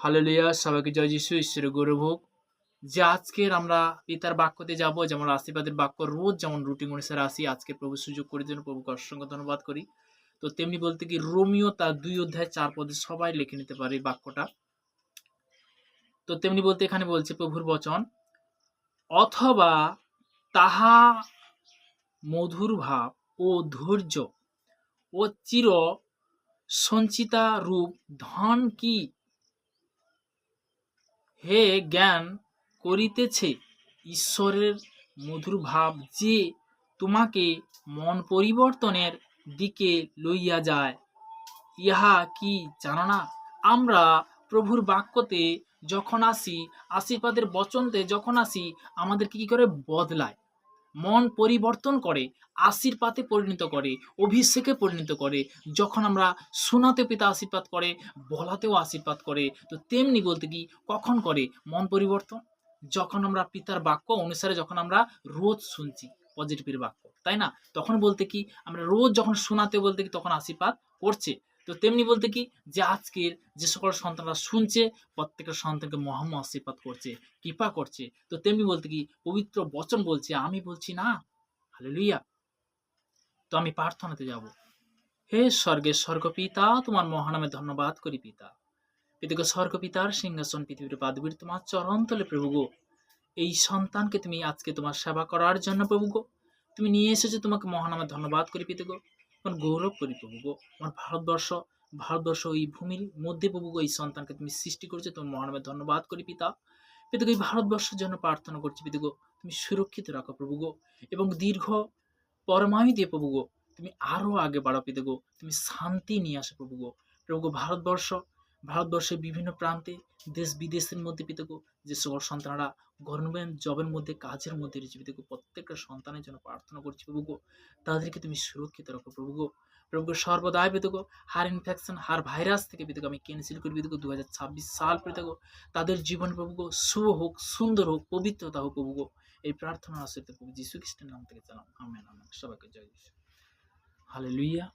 Hallelujah, সবাইকে জয় যিশু, ঈশ্বরের গৌরব হোক। যে আজকের আমরা পিতার বাক্যতে যাব, যেমন আশীর্বাদের বাক্য রোজ যেমন রুটিন অনুসারে আসি, আজকে প্রভু সুযোগ করে জন্য প্রভুকে অসংখ্য ধন্যবাদ করি। তো তেমনি বলতে কি রোমিও তার 2 অধ্যায় 4 পদে সবাই লিখে নিতে পারে এই বাক্যটা। তো তেমনি বলতে এখানে বলছে প্রভুর বচন, অথবা তাহা মধুর ভাব ও ধৈর্য ও চির সঞ্চিতা রূপ ধন কি হে জ্ঞান করিতেছে ঈশ্বরের মধুর ভাব, যে তোমাকে মন পরিবর্তনের দিকে লইয়া যায়। ইহা কি জানো না? আমরা প্রভুর বাক্যতে যখন আসি, আশীর্বাদের বচনতে যখন আসি, আমাদেরকে কি করে বদলায়, মন পরিবর্তন করে, আশীর্বাদে পরিণত করে, অভিষেকে পরিণত করে। যখন আমরা শোনাতে পিতা আশীর্বাদ করে, বলাতেও আশীর্বাদ করে। তো তেমনি বলতে কি কখন করে মন পরিবর্তন? যখন আমরা পিতার বাক্য অনুসারে যখন আমরা রোজ শুনছি পজিটিভের বাক্য, তাই না? তখন বলতে কি আমরা রোজ যখন শোনাতে বলতে কি তখন আশীর্বাদ করছে। তো তেমনি বলতে কি যে আজকের যে সকল সন্তানরা শুনছে, প্রত্যেকটা সন্তানকে মহাম আশীর্বাদ করছে, কৃপা করছে। তো তেমনি বলতে কি পবিত্র বচন বলছে, আমি বলছি না। হালেলুয়া। তো আমি প্রার্থনাতে যাব। হে স্বর্গের স্বর্গপিতা, তোমার মহানামে ধন্যবাদ করি পিতা। পিতাকে স্বর্গপিতার সিংহাসন পৃথিবীর পাদবীর তোমার চরণ তলে প্রভু গো, এই সন্তানকে তুমি আজকে তোমার সেবা করার জন্য প্রভু গো তুমি নিয়ে এসেছো, তোমাকে মহানামে ধন্যবাদ করি পিতা গো। তোমার গৌরব করি প্রভু গো। আমার ভারতবর্ষ এই ভূমির মধ্যে প্রভু গো এই সন্তানকে তুমি সৃষ্টি করেছো, তোমার মহানামে ধন্যবাদ করি পিতা। পিতা গো এই ভারতবর্ষের জন্য প্রার্থনা করছি পিতা গো, তুমি সুরক্ষিত রাখো প্রভু গো, এবং দীর্ঘ পরমায়ু দিয়ে প্রভু গো তুমি আরো আগে বাড়ো পিতা গো, তুমি শান্তি নিয়ে আসো প্রভু গো। প্রভু গো ভারতবর্ষের বিভিন্ন প্রান্তে, দেশ বিদেশের মধ্যে পিতা গো যে সকল সন্তানরা গভর্নমেন্ট জবের মধ্যে, কাজের মধ্যে রয়েছে পিতা গো, প্রত্যেকটা সন্তানের জন্য প্রার্থনা করছি প্রভু গো, তাদেরকে তুমি সুরক্ষিত রাখো প্রভু গো। প্রভু গো সর্বদাই পিতা গো হার ইনফেকশন, হার ভাইরাস থেকে পিতা গো আমি ক্যান্সেল করি পিতা গো। 2026 সাল পিতা গো তাদের জীবন প্রভু গো শুভ হোক, সুন্দর হোক, পবিত্রতা হোক প্রভু গো। এই প্রার্থনা আসলে প্রভু যীশু খ্রিস্টের নাম থেকে জানাম, আমেন আমেন। সবাইকে জয় যিশু। হালেলুয়া।